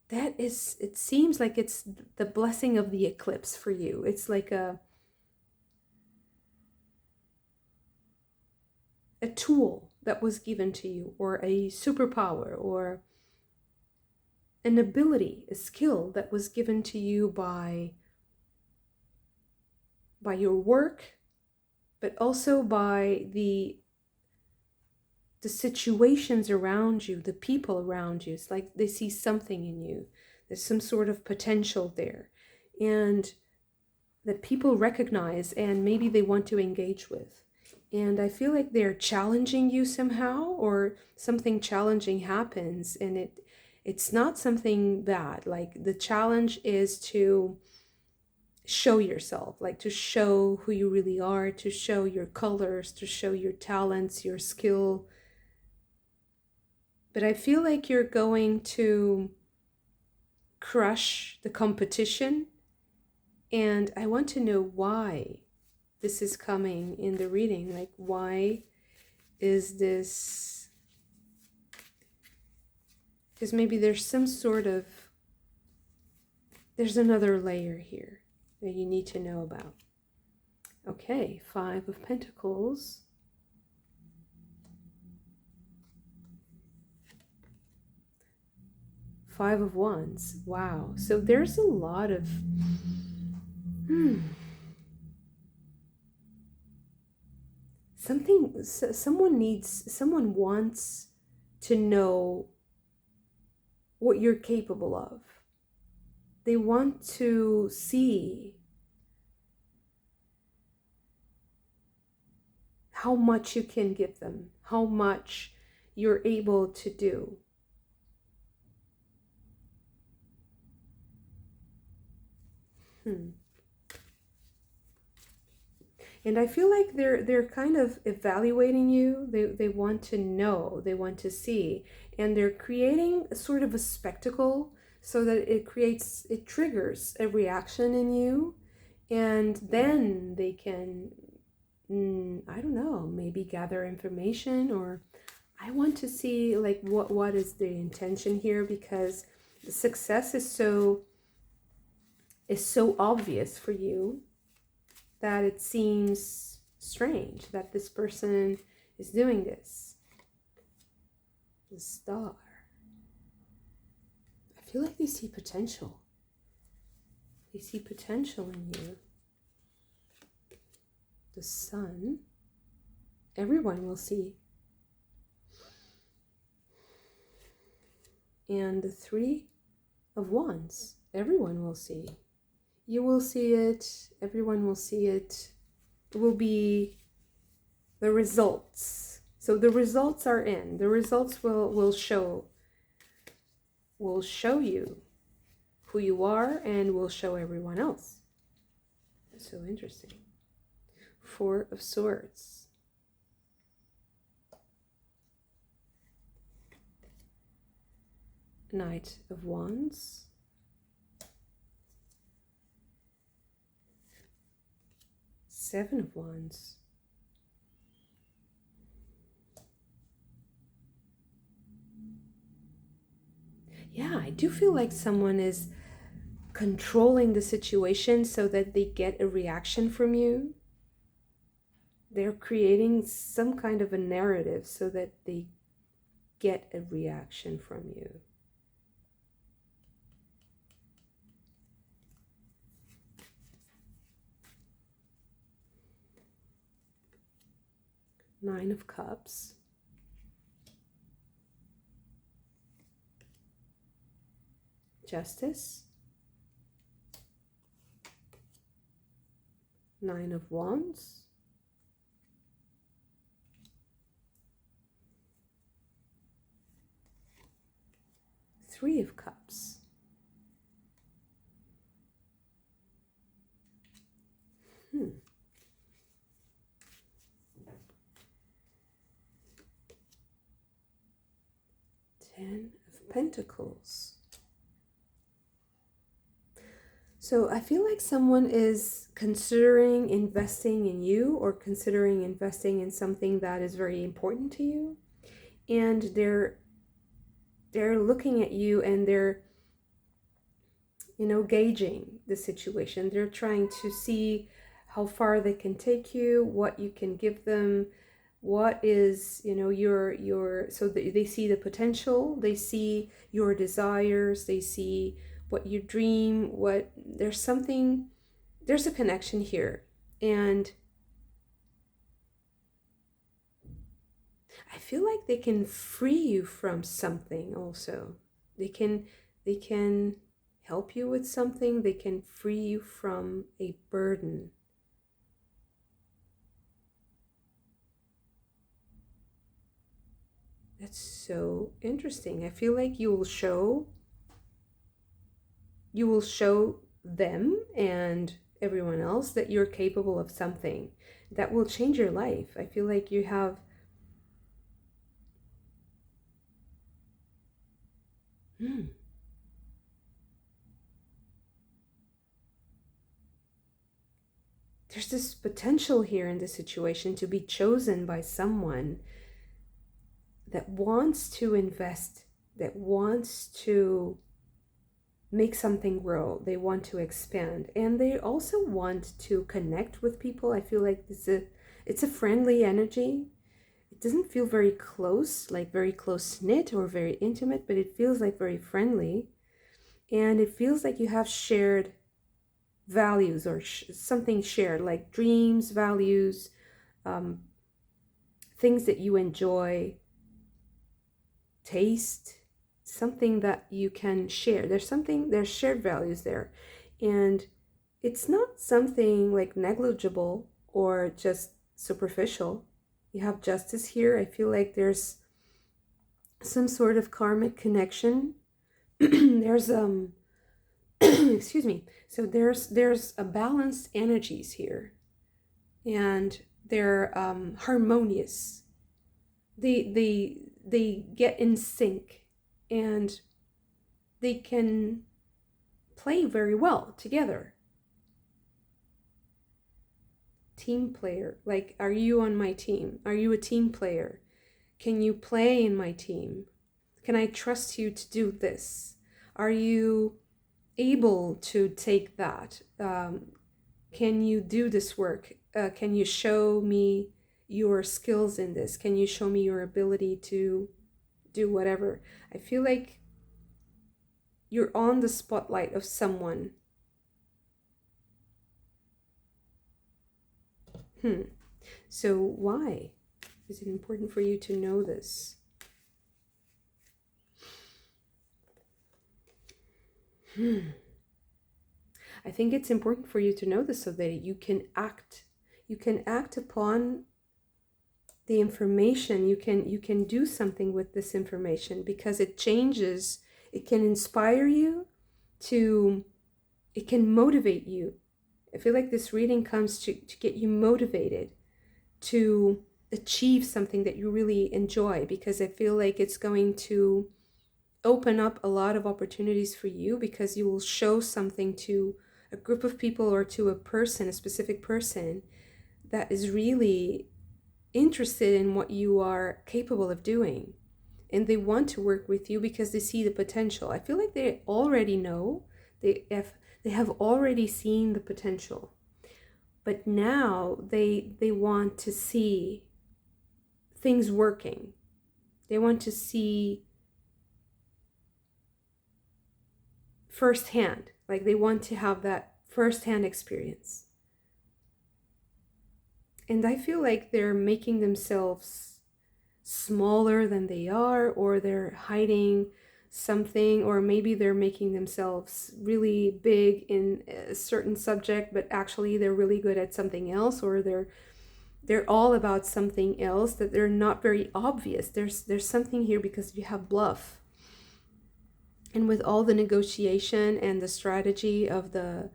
That is, it seems like it's the blessing of the eclipse for you. It's like a tool that was given to you, or a superpower, or an ability, a skill that was given to you by your work, but also by the situations around you, the people around you. It's like they see something in you. There's some sort of potential there, and that people recognize and maybe they want to engage with. And I feel like they're challenging you somehow, or something challenging happens, and it's not something bad. Like the challenge is to show yourself, like to show who you really are, to show your colors, to show your talents, your skill. But I feel like you're going to crush the competition, and I want to know why this is coming in the reading. Like, why is this Because maybe there's some sort of, there's another layer here that you need to know about. Okay, 5 of Pentacles. Five of Wands. Wow. So there's a lot of someone wants to know what you're capable of. They want to see how much you can give them, how much you're able to do. And I feel like they're kind of evaluating you. They want to know, they want to see, and they're creating a sort of a spectacle so that it triggers a reaction in you, and then they can, I don't know, maybe gather information, or I want to see like what is the intention here, because the success is so obvious for you that it seems strange that this person is doing this. The Star. I feel like they see potential. They see potential in you. The Sun. Everyone will see. And the 3 of Wands. Everyone will see. You will see it, everyone will see it. It will be the results. So the results are in. The results will show you who you are, and will show everyone else. That's so interesting. 4 of Swords. Knight of Wands. Seven of Wands. Yeah, I do feel like someone is controlling the situation so that they get a reaction from you. They're creating some kind of a narrative so that they get a reaction from you. Nine of Cups. Justice. 9 of Wands. Three of Cups. Ten of Pentacles. So I feel like someone is considering investing in you, or considering investing in something that is very important to you. And they're looking at you, and they're, gauging the situation. They're trying to see how far they can take you, what you can give them, what is, your so they see the potential, they see your desires, they see what you dream, there's a connection here. And I feel like they can free you from something also. They can help you with something. They can free you from a burden. That's so interesting. I feel like you will show them and everyone else that you're capable of something that will change your life. I feel like you have there's this potential here in this situation to be chosen by someone that wants to invest that wants to make something grow. They want to expand, and they also want to connect with people. I feel like it's a friendly energy. It doesn't feel very close, like very close knit or very intimate, but it feels like very friendly. And it feels like you have shared values or something shared, like dreams, values, um, things that you enjoy, taste, something that you can share. There's shared values there. And it's not something like negligible or just superficial. You have justice here. I feel like there's some sort of karmic connection. There's excuse me. So there's a balanced energies here, and they're harmonious. They get in sync, and they can play very well together. Team player, like, are you on my team? Are you a team player? Can you play in my team? Can I trust you to do this? Are you able to take that? Can you do this work? Can you show me your skills in this? Can you show me your ability to do whatever? I feel like you're on the spotlight of someone. So why is it important for you to know this? I think it's important for you to know this so that you can act. You can act upon the information. You can do something with this information, because it changes. It can inspire you to, it can motivate you. I feel like this reading comes to get you motivated to achieve something that you really enjoy, because I feel like it's going to open up a lot of opportunities for you, because you will show something to a group of people or to a person, a specific person that is really interested in what you are capable of doing. And they want to work with you because they see the potential. I feel like they already know, they have already seen the potential. But now they want to see things working. They want to see firsthand, like they want to have that firsthand experience. And I feel like they're making themselves smaller than they are, or they're hiding something, or maybe they're making themselves really big in a certain subject, but actually they're really good at something else, or they're all about something else that they're not very obvious. There's something here because you have bluff. And with all the negotiation and the strategy of the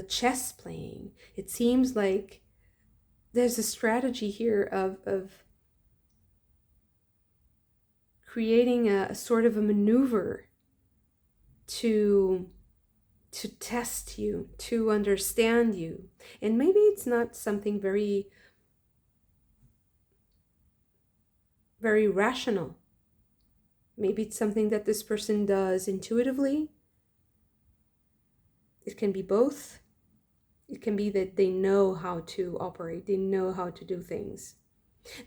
chess playing, it seems like there's a strategy here of creating a sort of a maneuver to test you, to understand you. And maybe it's not something very, very rational. Maybe it's something that this person does intuitively. It can be both. It can be that they know how to operate, they know how to do things.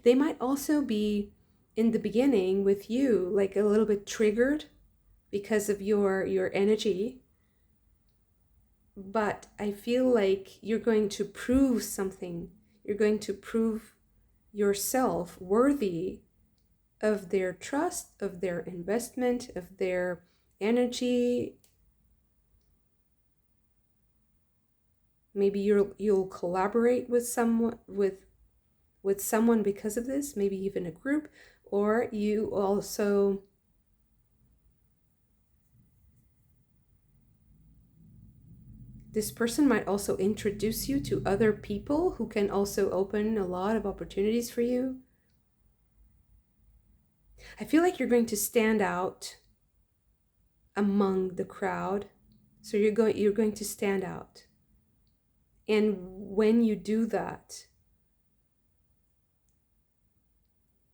They might also be, in the beginning with you, like a little bit triggered because of your energy. But I feel like you're going to prove something. You're going to prove yourself worthy of their trust, of their investment, of their energy. Maybe you'll collaborate with someone because of this, maybe even a group, or you also this person might also introduce you to other people who can also open a lot of opportunities for you. I feel like you're going to stand out among the crowd. So you're going to stand out. And when you do that,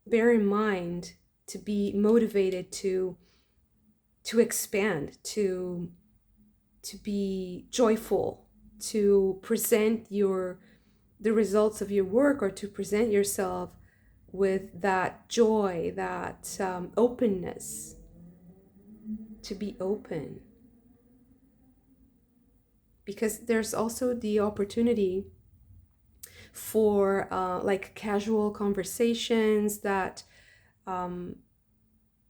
bear in mind to be motivated to expand, to be joyful, to present the results of your work, or to present yourself with that joy, that openness, to be open. Because there's also the opportunity for like casual conversations that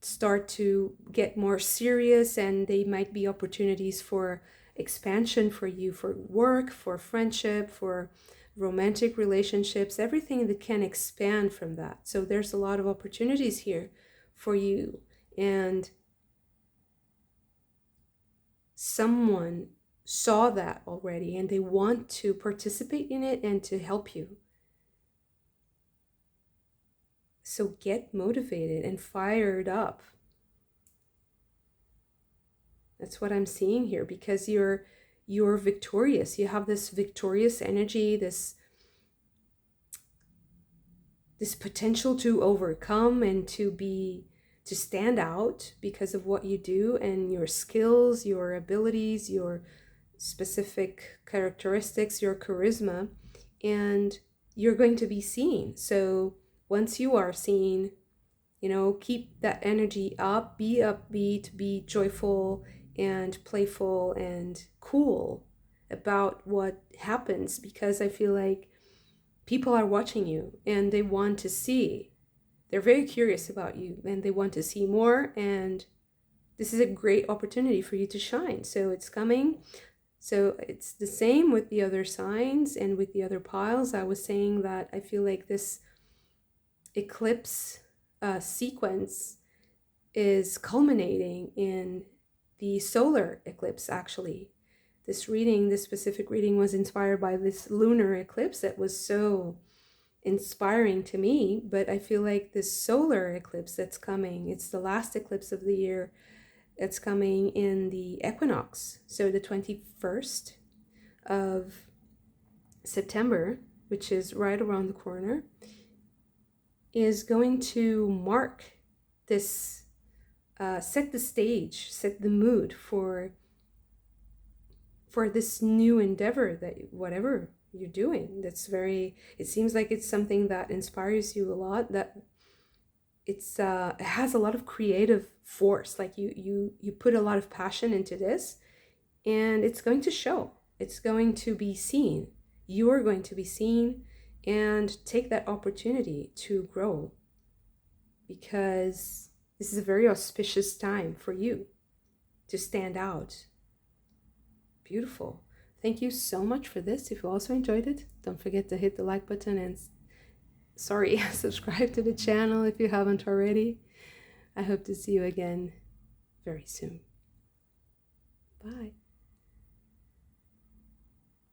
start to get more serious, and they might be opportunities for expansion for you, for work, for friendship, for romantic relationships, everything that can expand from that. So there's a lot of opportunities here for you, and someone saw that already and they want to participate in it and to help you. So get motivated and fired up. That's what I'm seeing here, because you're victorious. You have this victorious energy, this potential to overcome and to stand out because of what you do and your skills, your abilities, your specific characteristics, your charisma, and you're going to be seen. So once you are seen, keep that energy up, be upbeat, be joyful and playful and cool about what happens, because I feel like people are watching you and they want to see. They're very curious about you and they want to see more, and this is a great opportunity for you to shine. So it's coming. So it's the same with the other signs and with the other piles. I was saying that I feel like this eclipse sequence is culminating in the solar eclipse, actually. This specific reading was inspired by this lunar eclipse that was so inspiring to me, but I feel like this solar eclipse that's coming, it's the last eclipse of the year. It's coming in the equinox, so the 21st of September, which is right around the corner, is going to mark this, set the stage, set the mood for this new endeavor, that whatever you're doing, it seems like it's something that inspires you a lot, that it has a lot of creative force, like you put a lot of passion into this, and it's going to show, it's going to be seen, you are going to be seen, and take that opportunity to grow, because this is a very auspicious time for you to stand out. Beautiful. Thank you so much for this. If you also enjoyed it, don't forget to hit the like button and subscribe to the channel if you haven't already. I hope to see you again very soon. Bye.